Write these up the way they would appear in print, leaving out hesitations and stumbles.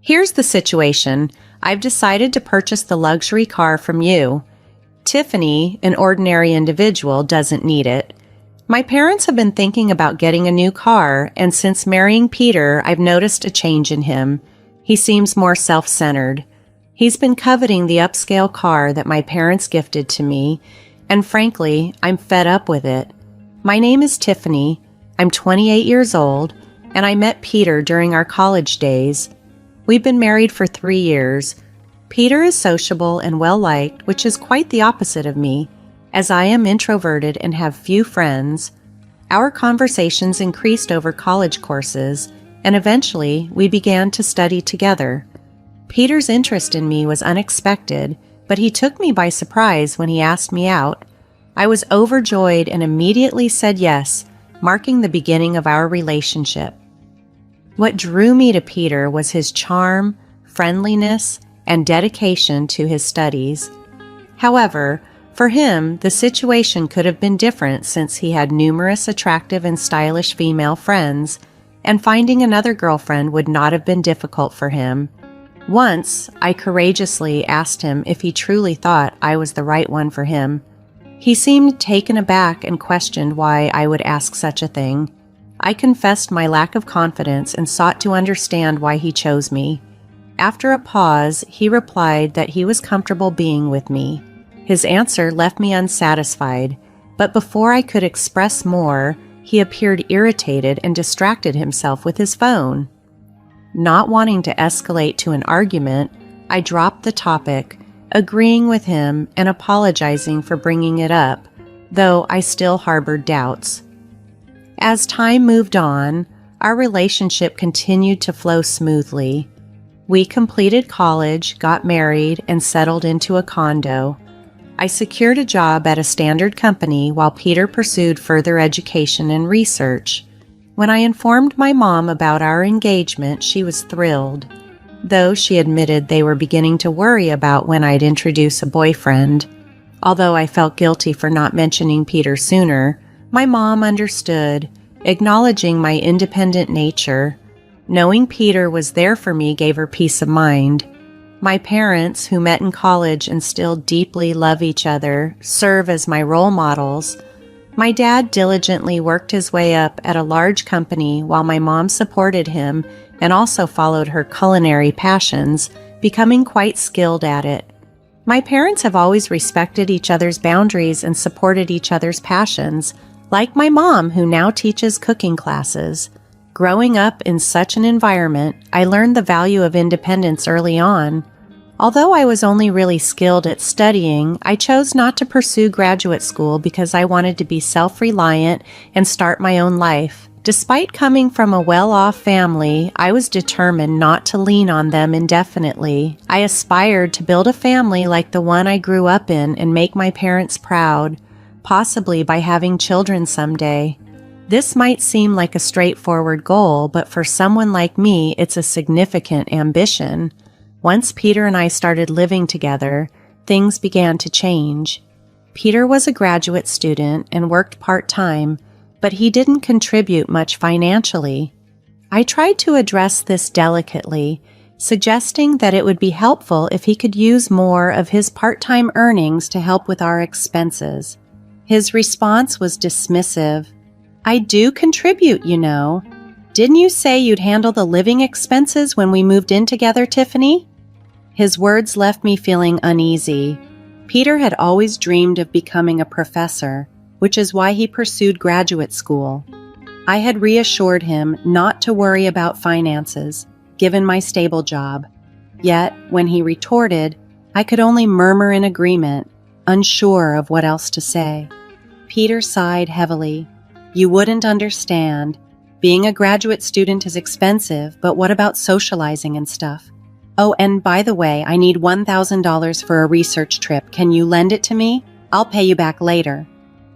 Here's the situation. I've decided to purchase the luxury car from you. Tiffany, an ordinary individual, doesn't need it. My parents have been thinking about getting a new car, and since marrying Peter, I've noticed a change in him. He seems more self-centered. He's been coveting the upscale car that my parents gifted to me, and frankly, I'm fed up with it. My name is Tiffany. I'm 28 years old, and I met Peter during our college days. We've been married for 3 years. Peter is sociable and well-liked, which is quite the opposite of me, as I am introverted and have few friends. Our conversations increased over college courses, and eventually we began to study together. Peter's interest in me was unexpected, but he took me by surprise when he asked me out. I was overjoyed and immediately said yes, marking the beginning of our relationship. What drew me to Peter was his charm, friendliness, and dedication to his studies. However, for him, the situation could have been different since he had numerous attractive and stylish female friends, and finding another girlfriend would not have been difficult for him. Once, I courageously asked him if he truly thought I was the right one for him. He seemed taken aback and questioned why I would ask such a thing. I confessed my lack of confidence and sought to understand why he chose me. After a pause, he replied that he was comfortable being with me. His answer left me unsatisfied, but before I could express more, he appeared irritated and distracted himself with his phone. Not wanting to escalate to an argument, I dropped the topic, agreeing with him and apologizing for bringing it up, though I still harbored doubts. As time moved on, our relationship continued to flow smoothly. We completed college, got married, and settled into a condo. I secured a job at a standard company while Peter pursued further education and research. When I informed my mom about our engagement, she was thrilled, though she admitted they were beginning to worry about when I'd introduce a boyfriend. Although I felt guilty for not mentioning Peter sooner, my mom understood, acknowledging my independent nature. Knowing Peter was there for me gave her peace of mind. My parents, who met in college and still deeply love each other, serve as my role models. My dad diligently worked his way up at a large company while my mom supported him and also followed her culinary passions, becoming quite skilled at it. My parents have always respected each other's boundaries and supported each other's passions, like my mom, who now teaches cooking classes. Growing up in such an environment, I learned the value of independence early on. Although I was only really skilled at studying, I chose not to pursue graduate school because I wanted to be self-reliant and start my own life. Despite coming from a well-off family, I was determined not to lean on them indefinitely. I aspired to build a family like the one I grew up in and make my parents proud, possibly by having children someday. This might seem like a straightforward goal, but for someone like me, it's a significant ambition. Once Peter and I started living together, things began to change. Peter was a graduate student and worked part-time, but he didn't contribute much financially. I tried to address this delicately, suggesting that it would be helpful if he could use more of his part-time earnings to help with our expenses. His response was dismissive. "I do contribute, you know. Didn't you say you'd handle the living expenses when we moved in together, Tiffany?" His words left me feeling uneasy. Peter had always dreamed of becoming a professor, which is why he pursued graduate school. I had reassured him not to worry about finances, given my stable job. Yet, when he retorted, I could only murmur in agreement, unsure of what else to say. Peter sighed heavily. "You wouldn't understand. Being a graduate student is expensive, but what about socializing and stuff? Oh, and by the way, I need $1,000 for a research trip. Can you lend it to me? I'll pay you back later."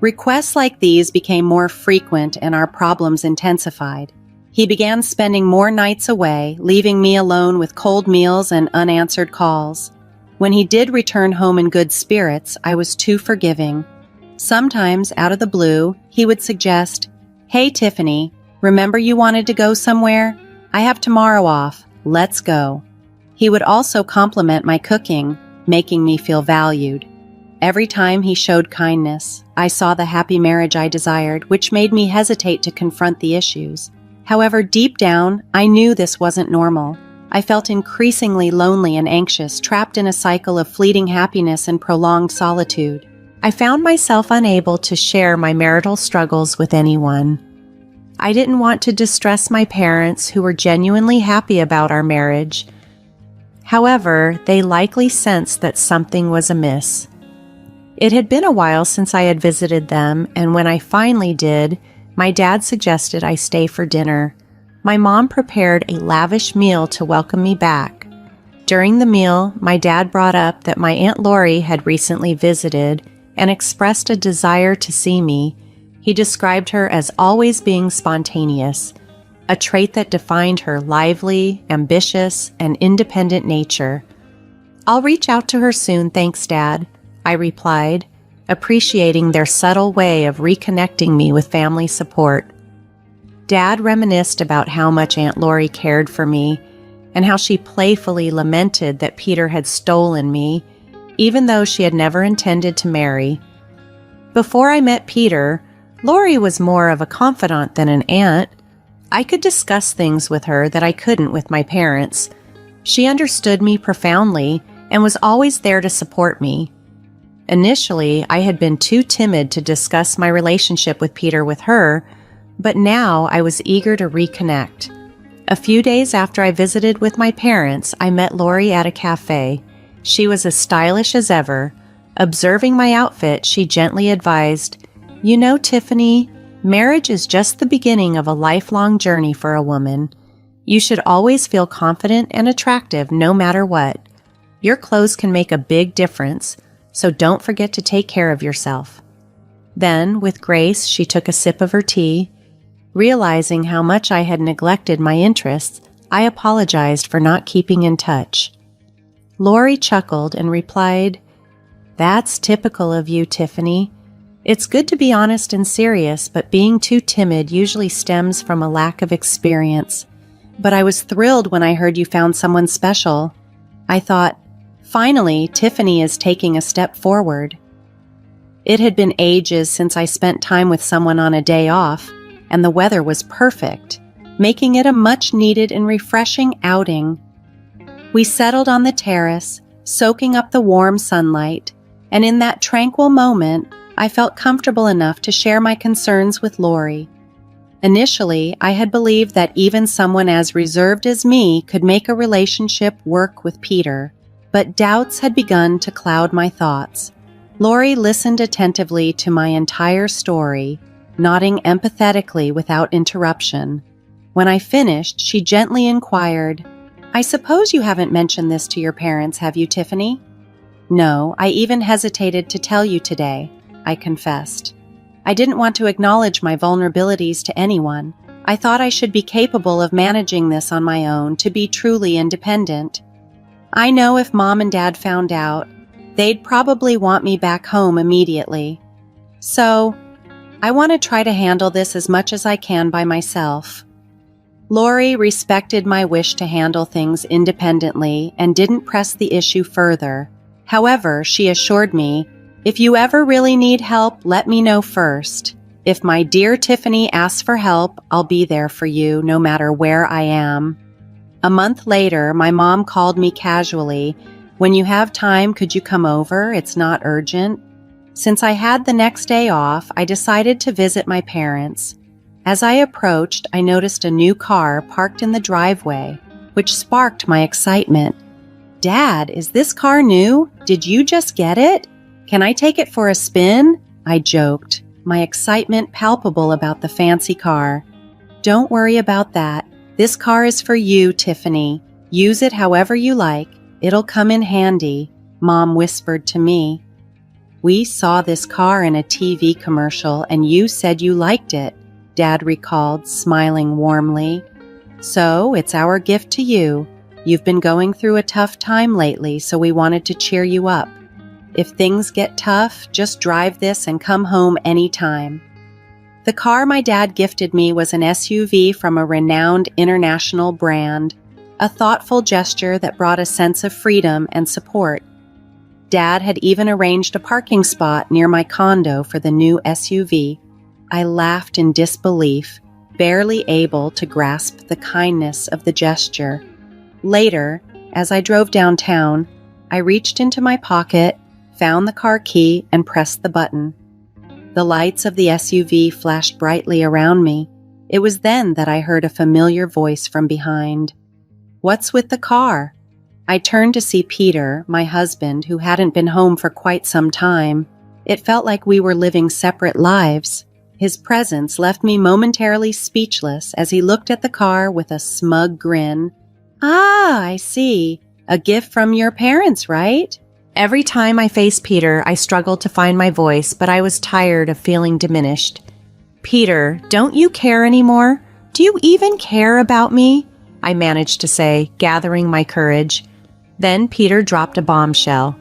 Requests like these became more frequent and our problems intensified. He began spending more nights away, leaving me alone with cold meals and unanswered calls. When he did return home in good spirits, I was too forgiving. Sometimes, out of the blue, he would suggest, "Hey, Tiffany, remember you wanted to go somewhere? I have tomorrow off. Let's go." He would also compliment my cooking, making me feel valued. Every time he showed kindness, I saw the happy marriage I desired, which made me hesitate to confront the issues. However, deep down, I knew this wasn't normal. I felt increasingly lonely and anxious, trapped in a cycle of fleeting happiness and prolonged solitude. I found myself unable to share my marital struggles with anyone. I didn't want to distress my parents, who were genuinely happy about our marriage. However, they likely sensed that something was amiss. It had been a while since I had visited them, and when I finally did, my dad suggested I stay for dinner. My mom prepared a lavish meal to welcome me back. During the meal, my dad brought up that my Aunt Lori had recently visited and expressed a desire to see me. He described her as always being spontaneous, a trait that defined her lively, ambitious, and independent nature. "I'll reach out to her soon, thanks, Dad," I replied, appreciating their subtle way of reconnecting me with family support. Dad reminisced about how much Aunt Lori cared for me and how she playfully lamented that Peter had stolen me, even though she had never intended to marry. Before I met Peter, Lori was more of a confidant than an aunt. I could discuss things with her that I couldn't with my parents. She understood me profoundly and was always there to support me. Initially, I had been too timid to discuss my relationship with Peter with her, but now I was eager to reconnect. A few days after I visited with my parents, I met Lori at a cafe. She was as stylish as ever. Observing my outfit, she gently advised, "You know, Tiffany, marriage is just the beginning of a lifelong journey for a woman. You should always feel confident and attractive no matter what. Your clothes can make a big difference, so don't forget to take care of yourself." Then, with grace, she took a sip of her tea. Realizing how much I had neglected my interests, I apologized for not keeping in touch. Lori chuckled and replied, "That's typical of you, Tiffany. It's good to be honest and serious, but being too timid usually stems from a lack of experience. But I was thrilled when I heard you found someone special. I thought, finally, Tiffany is taking a step forward." It had been ages since I spent time with someone on a day off, and the weather was perfect, making it a much-needed and refreshing outing. We settled on the terrace, soaking up the warm sunlight, and in that tranquil moment, I felt comfortable enough to share my concerns with Lori. Initially, I had believed that even someone as reserved as me could make a relationship work with Peter, but doubts had begun to cloud my thoughts. Lori listened attentively to my entire story, nodding empathetically without interruption. When I finished, she gently inquired, "I suppose you haven't mentioned this to your parents, have you, Tiffany?" "No, I even hesitated to tell you today," I confessed. "I didn't want to acknowledge my vulnerabilities to anyone. I thought I should be capable of managing this on my own to be truly independent. I know if Mom and Dad found out, they'd probably want me back home immediately. So, I want to try to handle this as much as I can by myself." Lori respected my wish to handle things independently and didn't press the issue further. However, she assured me, "If you ever really need help, let me know first. If my dear Tiffany asks for help, I'll be there for you no matter where I am." A month later, my mom called me casually, "When you have time, could you come over? It's not urgent." Since I had the next day off, I decided to visit my parents. As I approached, I noticed a new car parked in the driveway, which sparked my excitement. "Dad, is this car new? Did you just get it? Can I take it for a spin?" I joked, my excitement palpable about the fancy car. "Don't worry about that. This car is for you, Tiffany. Use it however you like. It'll come in handy," Mom whispered to me. "We saw this car in a TV commercial and you said you liked it," Dad recalled, smiling warmly. "So, it's our gift to you. You've been going through a tough time lately, so we wanted to cheer you up. If things get tough, just drive this and come home anytime." The car my dad gifted me was an SUV from a renowned international brand. a thoughtful gesture that brought a sense of freedom and support. Dad had even arranged a parking spot near my condo for the new SUV. I laughed in disbelief, barely able to grasp the kindness of the gesture. Later, as I drove downtown, I reached into my pocket, found the car key, and pressed the button. The lights of the SUV flashed brightly around me. It was then that I heard a familiar voice from behind. "What's with the car?" I turned to see Peter, my husband, who hadn't been home for quite some time. It felt like we were living separate lives. His presence left me momentarily speechless as he looked at the car with a smug grin. "Ah, I see. A gift from your parents, right?" Every time I faced Peter, I struggled to find my voice, but I was tired of feeling diminished. "Peter, don't you care anymore? Do you even care about me?" I managed to say, gathering my courage. Then Peter dropped a bombshell.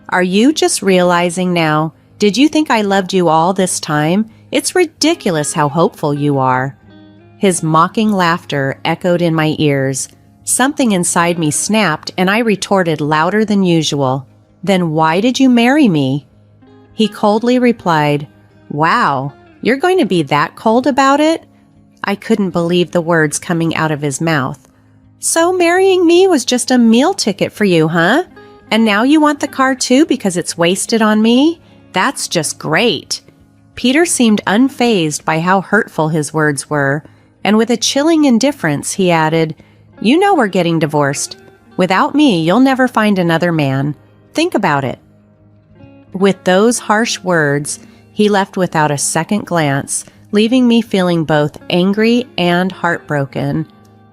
"Are you just realizing now? Did you think I loved you all this time? It's ridiculous how hopeful you are." His mocking laughter echoed in my ears. Something inside me snapped, and I retorted louder than usual. "Then why did you marry me?" He coldly replied, "Wow, you're going to be that cold about it?" I couldn't believe the words coming out of his mouth. "So marrying me was just a meal ticket for you, huh? And now you want the car too because it's wasted on me? That's just great." Peter seemed unfazed by how hurtful his words were, and with a chilling indifference, he added, "You know we're getting divorced. Without me, you'll never find another man. Think about it." With those harsh words, he left without a second glance, leaving me feeling both angry and heartbroken.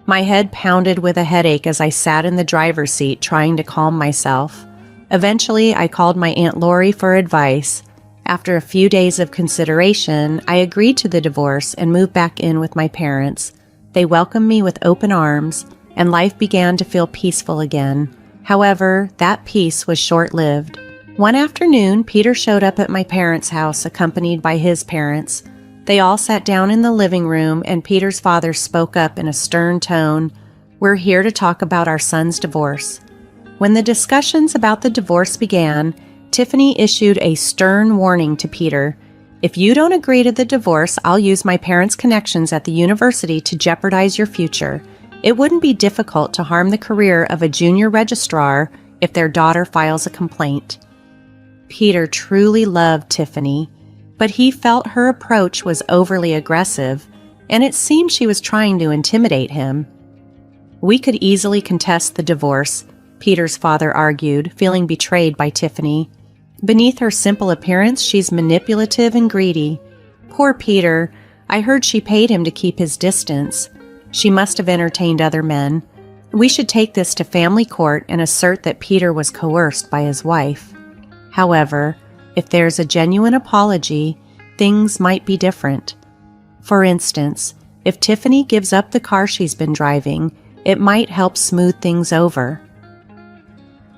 My head pounded with a headache as I sat in the driver's seat trying to calm myself. Eventually, I called my Aunt Lori for advice. After a few days of consideration, I agreed to the divorce and moved back in with my parents. They welcomed me with open arms, and life began to feel peaceful again. However, that peace was short-lived. One afternoon, Peter showed up at my parents' house accompanied by his parents. They all sat down in the living room, and Peter's father spoke up in a stern tone. "We're here to talk about our son's divorce." When the discussions about the divorce began, Tiffany issued a stern warning to Peter. "If you don't agree to the divorce, I'll use my parents' connections at the university to jeopardize your future. It wouldn't be difficult to harm the career of a junior registrar if their daughter files a complaint." Peter truly loved Tiffany, but he felt her approach was overly aggressive, and it seemed she was trying to intimidate him. "We could easily contest the divorce," Peter's father argued, feeling betrayed by Tiffany. "Beneath her simple appearance, she's manipulative and greedy. Poor Peter, I heard she paid him to keep his distance. She must have entertained other men. We should take this to family court and assert that Peter was coerced by his wife. However, if there's a genuine apology, things might be different. For instance, if Tiffany gives up the car she's been driving, it might help smooth things over."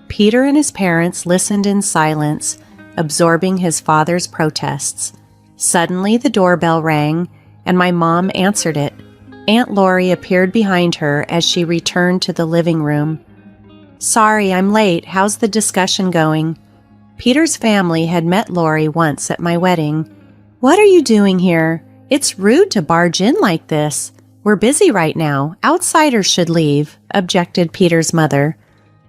Peter and his parents listened in silence, absorbing his father's protests. Suddenly, the doorbell rang, and my mom answered it. Aunt Lori appeared behind her as she returned to the living room. "Sorry, I'm late. How's the discussion going?" Peter's family had met Lori once at my wedding. "What are you doing here? It's rude to barge in like this. We're busy right now. Outsiders should leave," objected Peter's mother.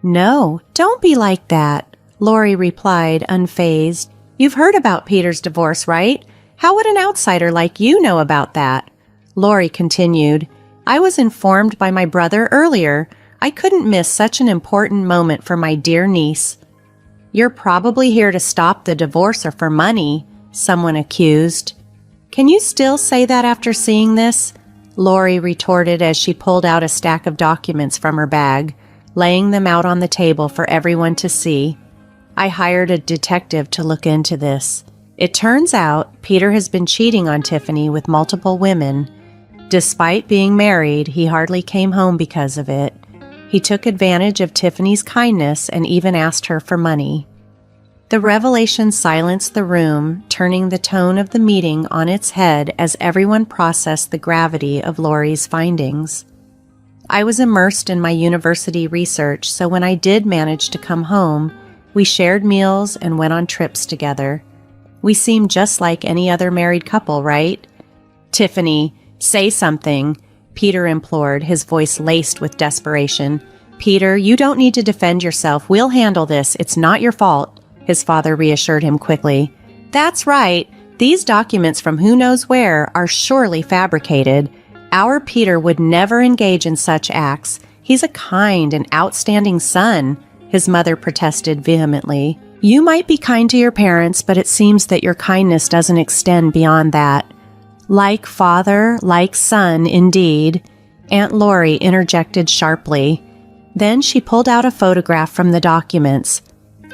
"No, don't be like that," Lori replied, unfazed. "You've heard about Peter's divorce, right? How would an outsider like you know about that?" Lori continued, "I was informed by my brother earlier. I couldn't miss such an important moment for my dear niece." "You're probably here to stop the divorce or for money," someone accused. "Can you still say that after seeing this?" Lori retorted as she pulled out a stack of documents from her bag, laying them out on the table for everyone to see. "I hired a detective to look into this. It turns out Peter has been cheating on Tiffany with multiple women. Despite being married, he hardly came home because of it. He took advantage of Tiffany's kindness and even asked her for money." The revelation silenced the room, turning the tone of the meeting on its head as everyone processed the gravity of Lori's findings. I was immersed in my university research, so when I did manage to come home, we shared meals and went on trips together. We seemed just like any other married couple, right? Tiffany, say something, Peter implored, his voice laced with desperation. Peter, you don't need to defend yourself. We'll handle this. It's not your fault, his father reassured him quickly. That's right. These documents from who knows where are surely fabricated. Our Peter would never engage in such acts. He's a kind and outstanding son, his mother protested vehemently. You might be kind to your parents, but it seems that your kindness doesn't extend beyond that. Like father, like son, indeed, Aunt Lori interjected sharply. Then she pulled out a photograph from the documents.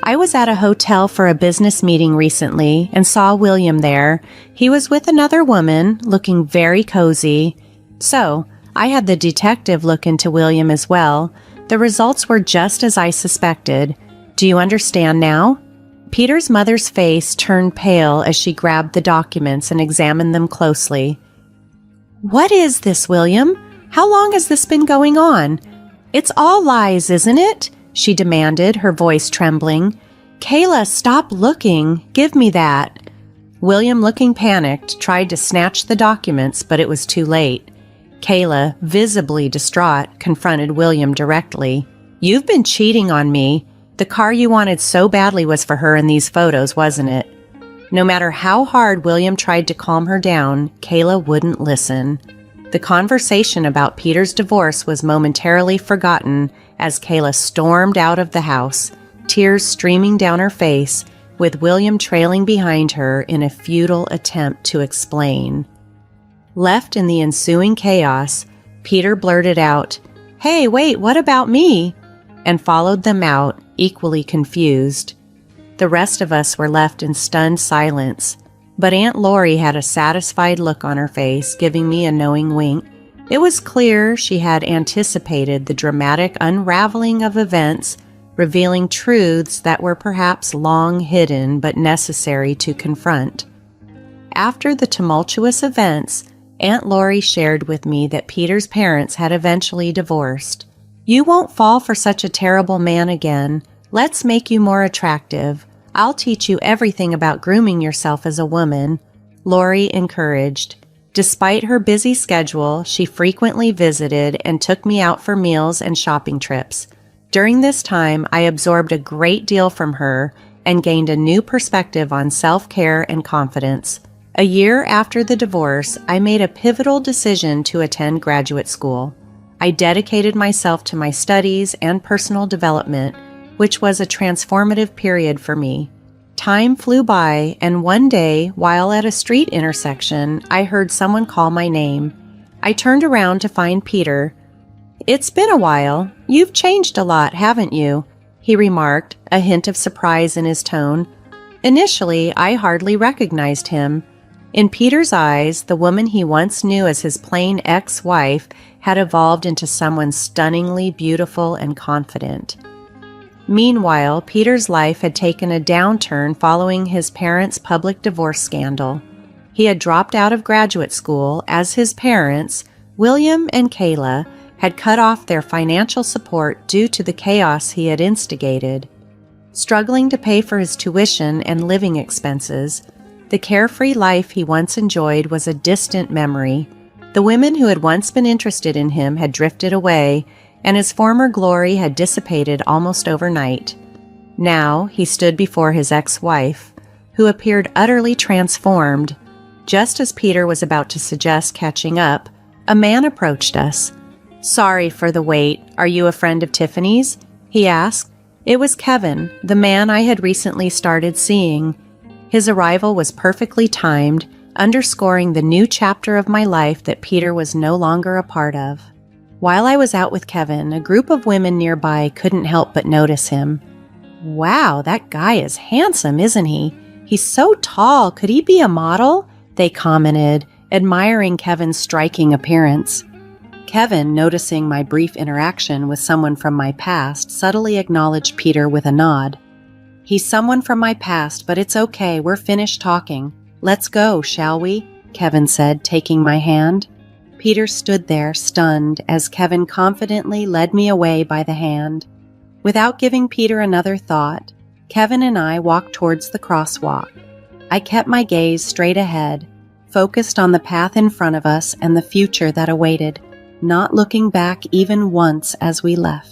I was at a hotel for a business meeting recently and saw William there. He was with another woman, looking very cozy. So, I had the detective look into William as well. The results were just as I suspected. Do you understand now? Peter's mother's face turned pale as she grabbed the documents and examined them closely. What is this, William? How long has this been going on? It's all lies, isn't it? She demanded, her voice trembling. Kayla, stop looking. Give me that. William, looking panicked, tried to snatch the documents, but it was too late. Kayla, visibly distraught, confronted William directly. You've been cheating on me. The car you wanted so badly was for her in these photos, wasn't it? No matter how hard William tried to calm her down, Kayla wouldn't listen. The conversation about Peter's divorce was momentarily forgotten as Kayla stormed out of the house, tears streaming down her face, with William trailing behind her in a futile attempt to explain. Left in the ensuing chaos, Peter blurted out, Hey, wait, what about me? And followed them out, equally confused. The rest of us were left in stunned silence, but Aunt Lori had a satisfied look on her face, giving me a knowing wink. It was clear she had anticipated the dramatic unraveling of events, revealing truths that were perhaps long hidden but necessary to confront. After the tumultuous events, Aunt Lori shared with me that Peter's parents had eventually divorced. You won't fall for such a terrible man again. Let's make you more attractive. I'll teach you everything about grooming yourself as a woman, Lori encouraged. Despite her busy schedule, she frequently visited and took me out for meals and shopping trips. During this time, I absorbed a great deal from her and gained a new perspective on self-care and confidence. A year after the divorce, I made a pivotal decision to attend graduate school. I dedicated myself to my studies and personal development, which was a transformative period for me. Time flew by, and one day, while at a street intersection, I heard someone call my name. I turned around to find Peter. It's been a while. You've changed a lot, haven't you? He remarked, a hint of surprise in his tone. Initially, I hardly recognized him. In Peter's eyes, the woman he once knew as his plain ex-wife had evolved into someone stunningly beautiful and confident. Meanwhile, Peter's life had taken a downturn following his parents' public divorce scandal. He had dropped out of graduate school as his parents, William and Kayla, had cut off their financial support due to the chaos he had instigated. Struggling to pay for his tuition and living expenses, the carefree life he once enjoyed was a distant memory. The women who had once been interested in him had drifted away, and his former glory had dissipated almost overnight. Now he stood before his ex-wife, who appeared utterly transformed. Just as Peter was about to suggest catching up, a man approached us. Sorry for the wait. Are you a friend of Tiffany's? He asked. It was Kevin, the man I had recently started seeing. His arrival was perfectly timed, underscoring the new chapter of my life that Peter was no longer a part of. While I was out with Kevin, a group of women nearby couldn't help but notice him. Wow, that guy is handsome, isn't he? He's so tall. Could he be a model? They commented, admiring Kevin's striking appearance. Kevin, noticing my brief interaction with someone from my past, subtly acknowledged Peter with a nod. He's someone from my past, but it's okay. We're finished talking. Let's go, shall we? Kevin said, taking my hand. Peter stood there, stunned, as Kevin confidently led me away by the hand. Without giving Peter another thought, Kevin and I walked towards the crosswalk. I kept my gaze straight ahead, focused on the path in front of us and the future that awaited, not looking back even once as we left.